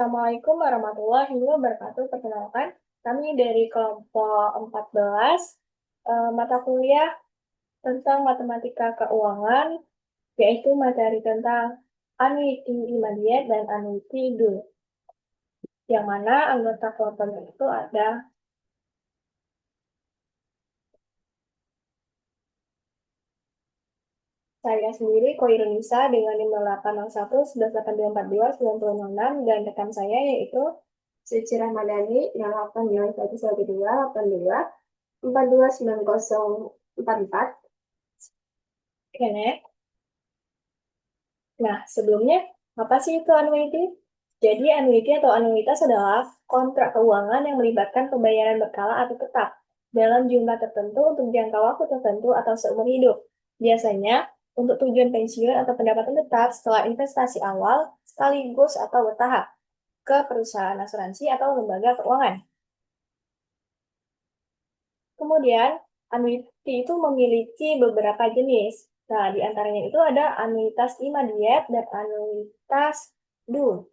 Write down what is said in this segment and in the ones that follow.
Assalamualaikum warahmatullahi wabarakatuh. Perkenalkan, kami dari kelompok 14, mata kuliah tentang matematika keuangan, yaitu materi tentang annuity immediate dan annuity due, yang mana anggota kelompoknya itu ada saya sendiri, Koirunisa, dengan nomor 801 1182 9006, dan rekan saya yaitu Suci Rahmadani yang 89112 82 429044. Kene. Nah, sebelumnya, apa sih itu annuity? Jadi, annuity atau anuitas adalah kontrak keuangan yang melibatkan pembayaran berkala atau tetap dalam jumlah tertentu untuk jangka waktu tertentu atau seumur hidup. Biasanya, untuk tujuan pensiun atau pendapatan tetap setelah investasi awal sekaligus atau bertahap ke perusahaan asuransi atau lembaga keuangan. Kemudian, annuity itu memiliki beberapa jenis. Nah, di antaranya itu ada anuitas immediate dan anuitas due,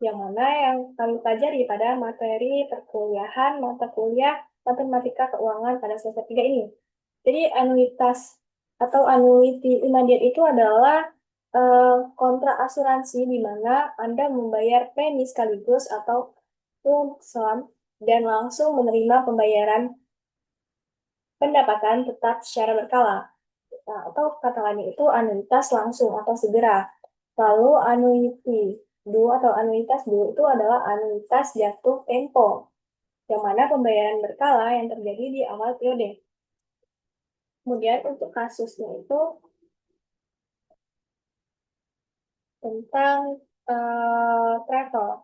yang mana yang kami pelajari pada materi perkuliahan mata kuliah matematika keuangan pada semester 3 ini. Jadi, anuitas atau annuity immediate itu adalah kontrak asuransi di mana Anda membayar premi sekaligus atau lump sum dan langsung menerima pembayaran pendapatan tetap secara berkala. Nah, atau kata lainnya itu anuitas langsung atau segera. Lalu annuity dua atau anuitas dua itu adalah anuitas jatuh tempo, yang mana pembayaran berkala yang terjadi di awal periode. Kemudian untuk kasusnya itu tentang travel,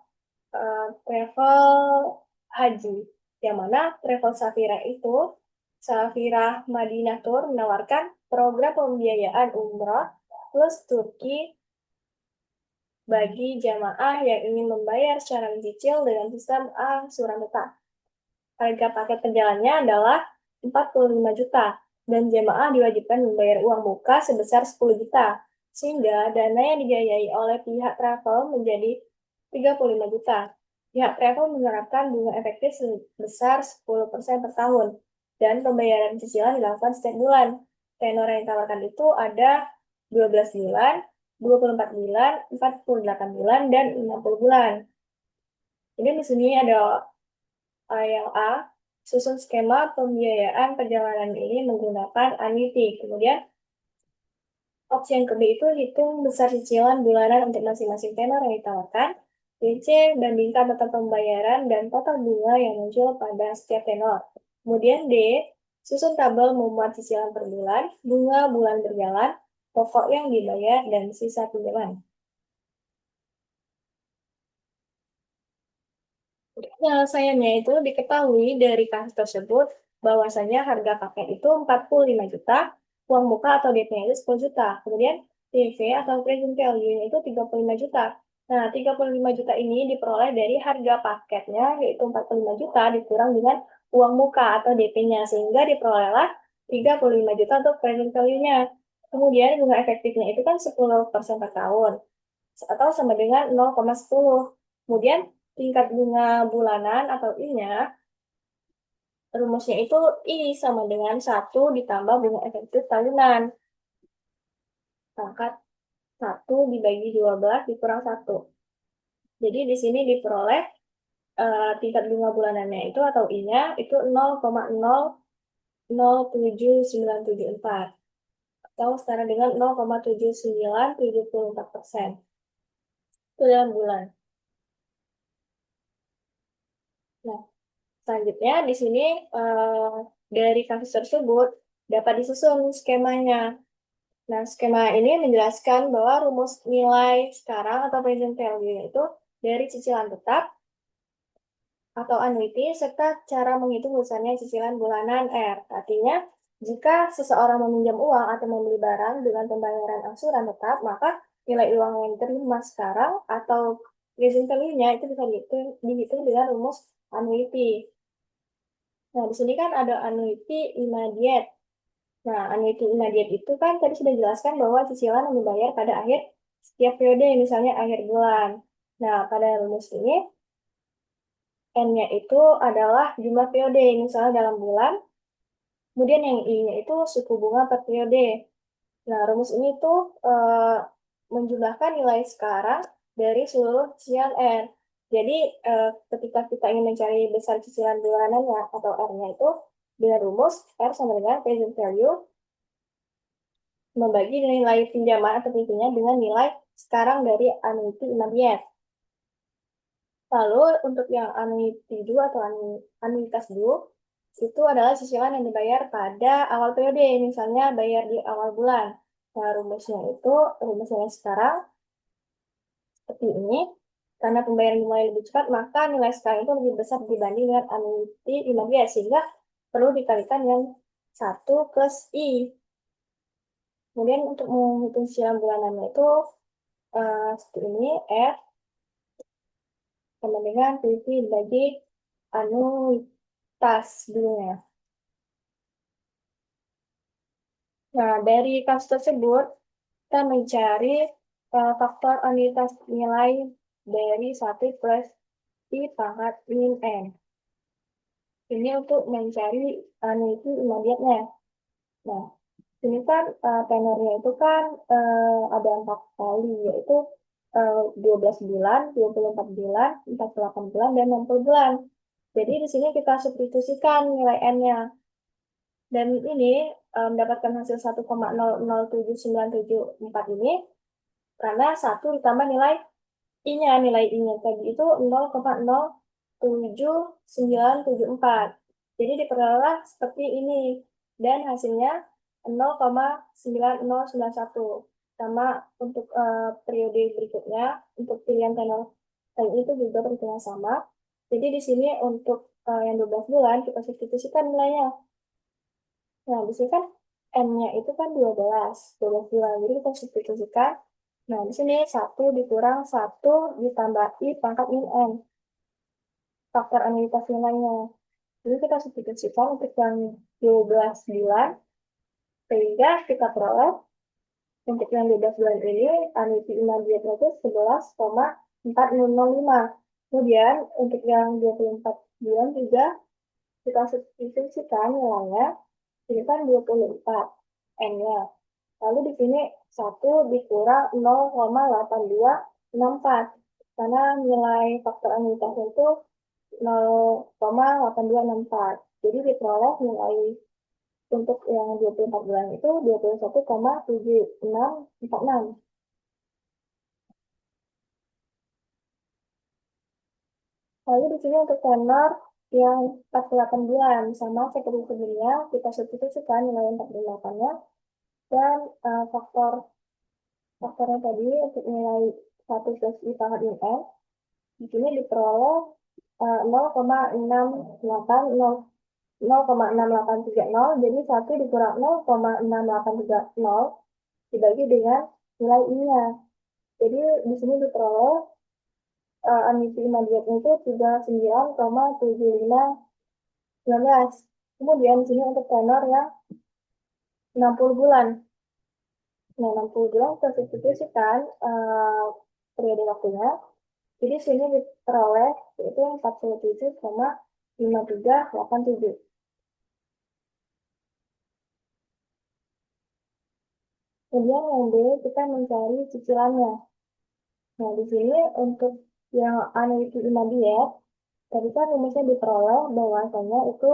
travel haji, yang mana travel Safira itu Safira Madinah Tour menawarkan program pembiayaan umroh plus Turki bagi jamaah yang ingin membayar secara mencicil dengan sistem angsuran tetap. Harga paket perjalanannya adalah 45 juta dan jamaah diwajibkan membayar uang muka sebesar 10 juta, sehingga dana yang dibiayai oleh pihak travel menjadi 35 juta. Pihak travel menerapkan bunga efektif sebesar 10% per tahun, dan pembayaran cicilan dilakukan setiap bulan. Tenor yang ditawarkan itu ada 12 bulan, 24 bulan, 48 bulan, dan 60 bulan. Ini di sini ada yang A, susun skema pembiayaan perjalanan ini menggunakan annuity. Kemudian, opsi yang kedua itu hitung besar cicilan bulanan untuk masing-masing tenor yang ditawarkan. B, C, bandingkan total pembayaran dan total bunga yang muncul pada setiap tenor. Kemudian D, susun tabel memuat cicilan per bulan, bunga bulan berjalan, pokok yang dibayar, dan sisa pinjaman. Penyelesaiannya itu diketahui dari kasus tersebut bahwasanya harga paket itu 45 juta, uang muka atau DP-nya itu 10 juta. Kemudian PV atau present value-nya itu 35 juta. Nah, 35 juta ini diperoleh dari harga paketnya yaitu 45 juta dikurang dengan uang muka atau DP-nya sehingga diperolehlah 35 juta untuk present value-nya. Kemudian bunga efektifnya itu kan 10% per tahun atau sama dengan 0,10. Kemudian tingkat bunga bulanan atau I-nya, rumusnya itu I sama dengan 1 ditambah bunga efektif tahunan. Pangkat 1 dibagi 12 dikurang 1. Jadi di sini diperoleh tingkat bunga bulanannya itu atau I-nya itu 0,007974 atau setara dengan 0,7974%. Itu dalam bulan. Nah, selanjutnya di sini dari kasus tersebut dapat disusun skemanya. Nah, skema ini menjelaskan bahwa rumus nilai sekarang atau present value itu dari cicilan tetap atau annuity serta cara menghitung besarnya cicilan bulanan R. Artinya, jika seseorang meminjam uang atau membeli barang dengan pembayaran angsuran tetap, maka nilai uang yang diterima sekarang atau present value-nya itu bisa dihitung dengan rumus annuity. Nah, di sini kan ada annuity immediate. Nah, annuity immediate itu kan tadi sudah dijelaskan bahwa cicilan yang dibayar pada akhir setiap periode, misalnya akhir bulan. Nah, pada rumus ini, N-nya itu adalah jumlah periode, misalnya dalam bulan, kemudian yang I-nya itu suku bunga per periode. Nah, rumus ini tuh menjumlahkan nilai sekarang dari seluruh cicilan R. Jadi, ketika kita ingin mencari besar cicilan bulanannya atau R-nya itu, dengan rumus R sama dengan present value membagi nilai pinjaman atau pintunya dengan nilai sekarang dari annuity immediate. Lalu untuk yang annuity due atau anuitas due, itu adalah cicilan yang dibayar pada awal periode, misalnya bayar di awal bulan. Nah, rumusnya sekarang seperti ini. Karena pembayaran dimulai lebih cepat, maka nilai sekarang itu lebih besar dibanding dengan annuity immediate, sehingga perlu dikalikan dengan 1 plus I. Kemudian untuk menghitung cicilan bulanannya itu seperti ini, F sama dengan PV dibagi anuitas dulunya. Nah, dari kasus tersebut, kita mencari faktor anuitas nilai dari 1 plus I pangkat min N. Ini untuk mencari annuity immediate-nya. Nah, ini kan tenornya itu kan ada 4 kali, yaitu 12 bulan, 24 bulan, 48 bulan, dan 60 bulan. Jadi di sini kita substitusikan nilai N-nya. Dan ini mendapatkan hasil 1,007974 ini karena 1 ditambah nilai I-nya. Nilai I-nya tadi itu 0,07974. Jadi diperoleh seperti ini. Dan hasilnya 0,9091. Sama untuk periode berikutnya, untuk pilihan tenor kali itu juga perhitungan sama. Jadi di sini untuk yang 12 bulan kita substitusikan nilainya. Nah, di sini kan N-nya itu kan 12 bulan. Jadi kita substitusikan. Nah, di sini 1 dikurang 1 ditambah I pangkat min N. Faktor anuitas nilainya. Jadi kita substitusikan untuk yang 12 bulan. Sehingga kita peroleh untuk yang 12 bulan ini annuity immediate itu 11,4005. Kemudian untuk yang 24 bulan juga kita substitusikan nilainya. Ini kan 24 N-nya. Lalu di sini 1 dikurang 0,8264. Karena nilai faktor anuitasnya itu 0,8264. Jadi diperoleh nilai untuk yang 24 bulan itu 21,7646. Lalu di sini untuk tenor yang 48 bulan, sama seperti sebelumnya, kita substitusikan nilai 48-nya dan faktornya tadi untuk nilai 1 plus I pangkat min N, di sini diperoleh 0,6830, jadi 1 dikurang 0,6830 dibagi dengan nilai I-nya. Jadi di sini diperoleh emisi immediate itu 39,7519. Kemudian di sini untuk tenor yang 60 bulan. Nah, 60 bulan kita substitusikan periode waktunya. Jadi sini diperoleh yaitu 47,5387. Kemudian yang B kita mencari cicilannya. Nah, di sini untuk yang annuity immediate, tadi kan rumusnya diperoleh bahwasanya itu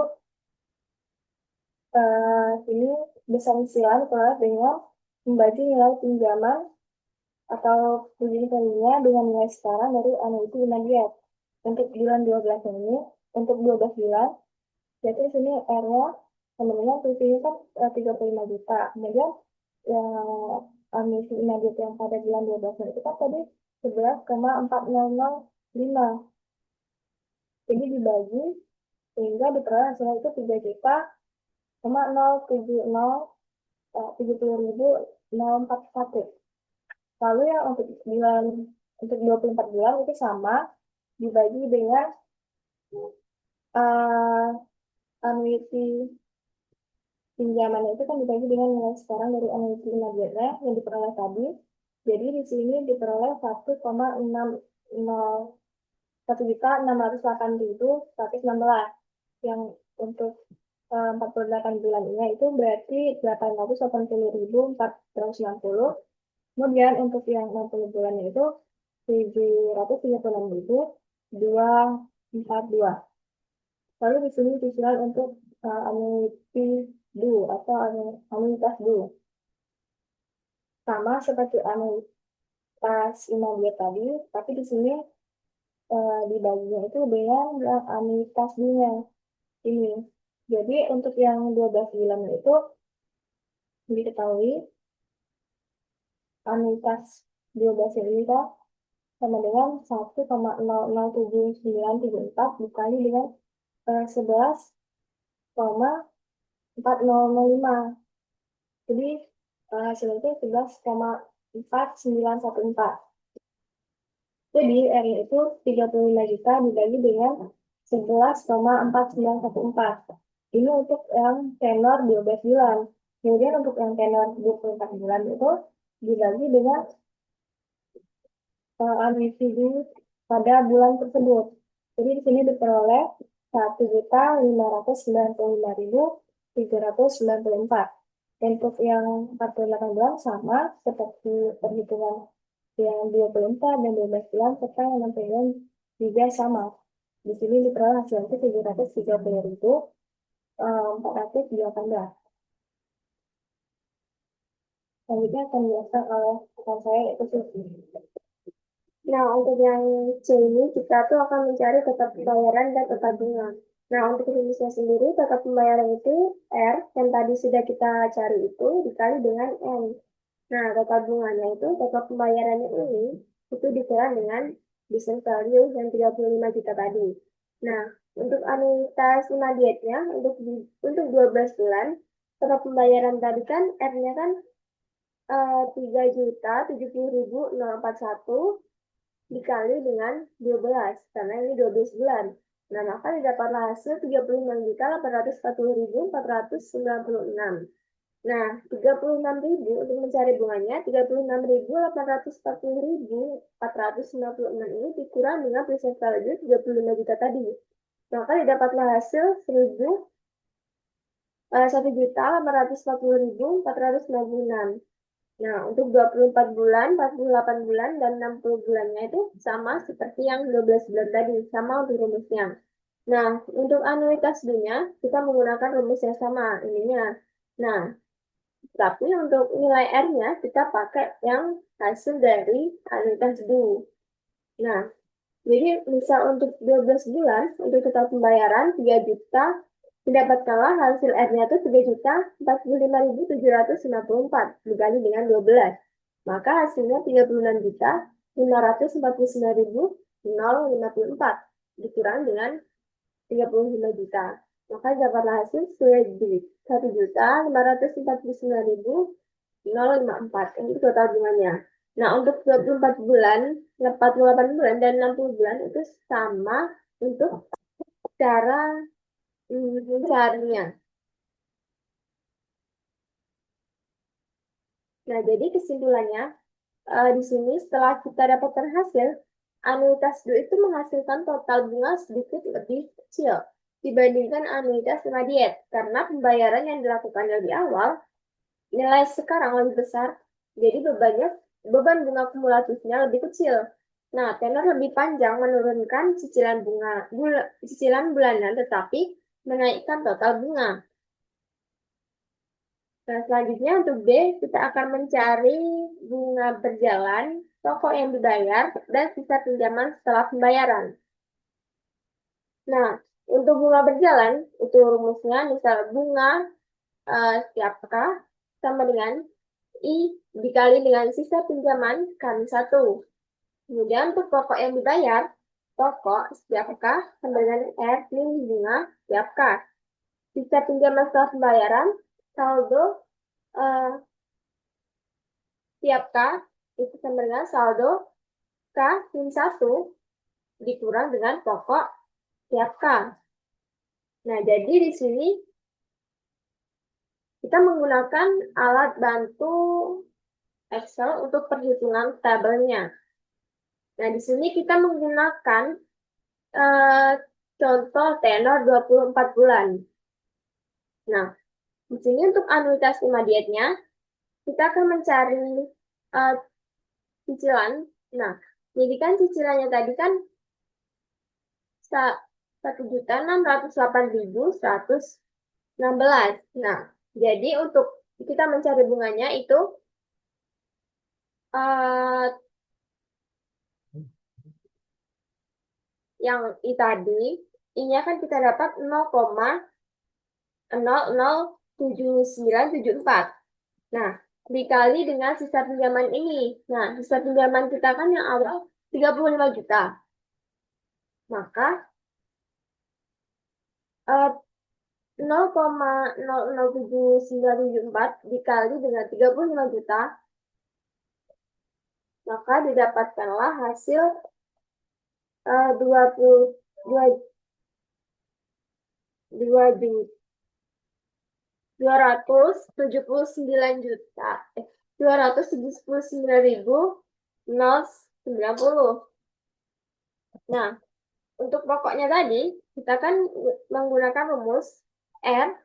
ini besar cicilan diperoleh dengan membagi nilai pinjaman atau pinjamannya dengan nilai sekarang dari annuity immediate. Untuk bulan 12 ini, untuk 12 bulan, jadi di sini R-nya sebenarnya PV-nya kan 35 juta. Kemudian yang annuity immediate yang pada bulan 12 itu kan tadi 11,4005. Jadi dibagi sehingga diperoleh hasilnya itu 3 juta 0,070.041. Lalu yang untuk 24 bulan itu sama dibagi dengan uh, annuity pinjamannya itu kan dibagi dengan nilai sekarang dari annuity immediate yang diperoleh tadi. Jadi di sini diperoleh 1.608.116. Yang untuk 48 bulannya itu berarti 880.460. Kemudian untuk yang 60 bulannya itu 736.242. Lalu di sini cicilan untuk annuity dulu atau anuitas dulu. Sama seperti anuitas immobilier tadi, tapi di sini dibaginya itu dengan anuitas dunia ini. Jadi untuk yang 12 bulan itu diketahui anuitas 12 ini kan sama dengan 1,007934 dikali dengan 11,4005. Jadi hasilnya itu 11,4914. Jadi R-nya itu 35 juta dibagi dengan 11,4914. Ini untuk yang tenor 12 bulan. Kemudian untuk yang tenor 24 bulan itu dibagi dengan annuity pada bulan tersebut. Jadi di sini diperoleh 1.595.394. Untuk yang 48 bulan sama seperti perhitungan yang 24 dan 12 bulan serta yang 6 bulan juga sama. Di sini diperoleh hasilnya 730.418. Selanjutnya akan dijelaskan oleh rekan saya yaitu Susi. Nah, untuk yang C ini kita tuh akan mencari total pembayaran dan total bunga. Nah, untuk rumusnya sendiri total pembayaran itu R yang tadi sudah kita cari itu dikali dengan N. Nah, total bunganya itu total pembayarannya ini itu dikurang dengan business value yang 35 juta tadi. Nah, untuk anuitas imadiatnya untuk 12 bulan total pembayaran tadi kan R-nya kan 3.070.041 dikali dengan 12 karena ini 12 bulan. Nah, maka didapatlah hasil 36.840.496. Nah, 36.000 untuk mencari bunganya, 36.840.496 ini dikurang dengan present value 35 juta tadi. Maka didapatlah hasil 1.840.496. Nah, untuk 24 bulan, 48 bulan, dan 60 bulannya itu sama seperti yang 12 bulan tadi, sama untuk rumusnya. Nah, untuk anuitas dunia, kita menggunakan rumus yang sama, ininya. Nah, tapi untuk nilai R-nya, kita pakai yang hasil dari anuitas dulu. Nah, jadi misal untuk 12 bulan, untuk total pembayaran 3 juta, didapatkanlah hasil R-nya itu 3.045.754 dikali dengan 12. Maka hasilnya 36.549.054 dikurang dengan 35 juta. Maka dapatlah hasil 1.549.054. Ini total bunganya. Nah, untuk 24 bulan, 48 bulan, dan 60 bulan itu sama untuk cara mencarinya. Nah, jadi kesimpulannya, di sini setelah kita dapatkan hasil, anuitas dulu itu menghasilkan total bunga sedikit lebih kecil dibandingkan anuitas radiat karena pembayaran yang dilakukan lebih awal nilai sekarang lebih besar, jadi beban bunga kumulatifnya lebih kecil. Nah, tenor lebih panjang menurunkan cicilan bulanan tetapi menaikkan total bunga. Nah, selanjutnya untuk D, kita akan mencari bunga berjalan, pokok yang dibayar, dan sisa pinjaman setelah pembayaran. Nah, untuk bunga berjalan, itu rumusnya misal bunga siapkah sama dengan I dikali dengan sisa pinjaman kali 1. Kemudian untuk pokok yang dibayar, pokok siapkah sama dengan R min bunga siapkah. Sisa pinjaman setelah pembayaran, saldo siapkah itu sama dengan saldo K min 1 dikurang dengan pokok siapkah. Nah, jadi di sini kita menggunakan alat bantu Excel untuk perhitungan tabelnya. Nah, di sini kita menggunakan eh, contoh tenor 24 bulan. Nah, di sini untuk anuitas lima dietnya, kita akan mencari eh, cicilan. Nah, jadi kan cicilannya tadi kan 1.608.116. Nah, jadi untuk kita mencari bunganya itu eh, yang I tadi, I-nya kan kita dapat 0,007974. Nah, dikali dengan sisa pinjaman ini. Nah, sisa pinjaman kita kan yang awal 35 juta. Maka eh, 0,007974 dikali dengan 35 juta, maka didapatkanlah hasil 22 279 juta 279.090. Nah, untuk pokoknya tadi kita kan menggunakan rumus R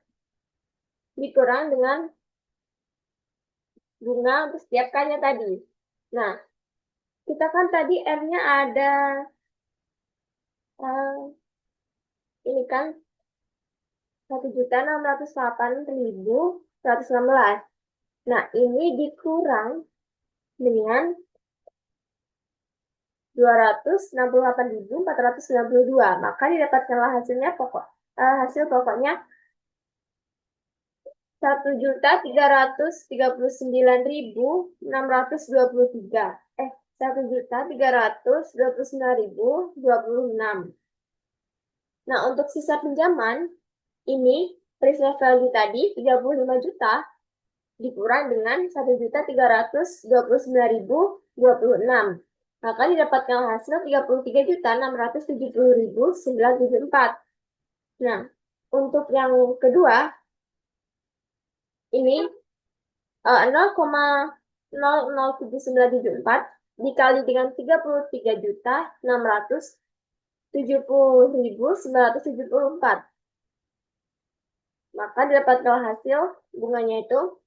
dikurang dengan bunga untuk setiap kalinya tadi. Nah, kita kan tadi R-nya ada eh, ini kan 1.608.116. Nah, ini dikurang dengan 268.492. Maka didapatkanlah hasilnya hasil pokoknya 1.339.623. 1.339.026. Nah, untuk sisa pinjaman ini reserve value tadi 35 juta dikurang dengan 1.329.026. Maka didapatkan hasil 33.670.974. Nah, untuk yang kedua, ini 0,007974 dikali dengan 33.670.974. Maka didapatkan hasil bunganya itu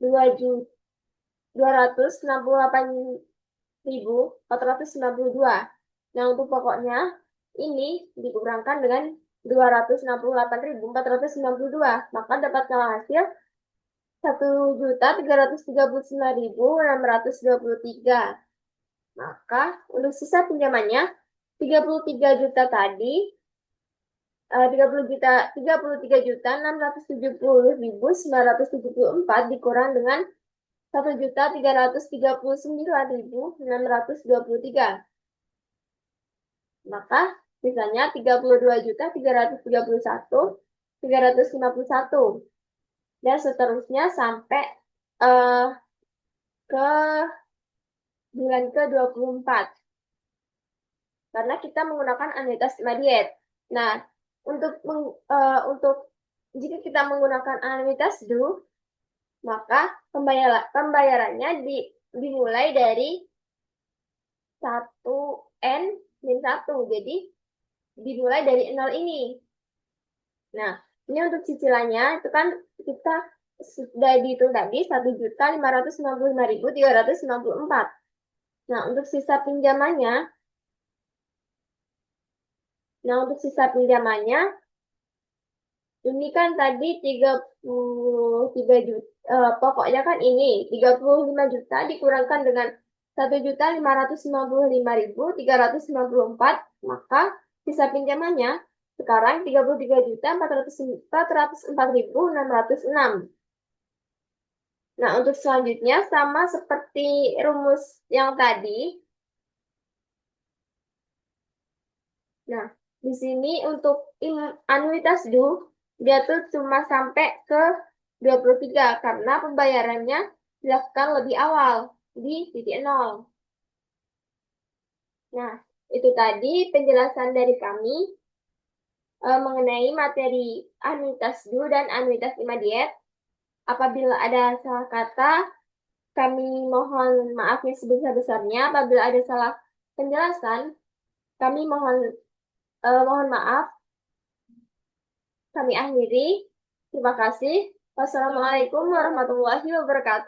2.268.492. Nah, untuk pokoknya ini dikurangkan dengan 268.492. Maka dapatkan hasil 1.339.623. Maka untuk sisa pinjamannya 33 juta tadi 33 juta 679.974 dikurang dengan 1.339.623. Maka sisanya 32.331.351 dan seterusnya sampai eh, ke bulan ke-24 karena kita menggunakan anuitas 5 diet. Nah, untuk jika kita menggunakan anuitas dulu, maka pembayarannya dimulai dari 1 N-1. Jadi dimulai dari 0 ini. Nah, ini untuk cicilannya itu kan kita sudah dihitung tadi 1.595.394. Nah, untuk sisa pinjamannya, ini kan tadi 33 juta, pokoknya kan ini 35 juta dikurangkan dengan 1.595.394, maka sisa pinjamannya sekarang 33.404.606. Nah, untuk selanjutnya sama seperti rumus yang tadi. Nah, di sini untuk anuitas dulu, dia tuh cuma sampai ke 23 karena pembayarannya dilakukan lebih awal di titik nol. Nah, itu tadi penjelasan dari kami mengenai materi anuitas dulu dan anuitas 5 diet. Apabila ada salah kata, kami mohon maafnya sebesar-besarnya. Apabila ada salah penjelasan, kami mohon maaf, kami akhiri. Terima kasih. Wassalamualaikum warahmatullahi wabarakatuh.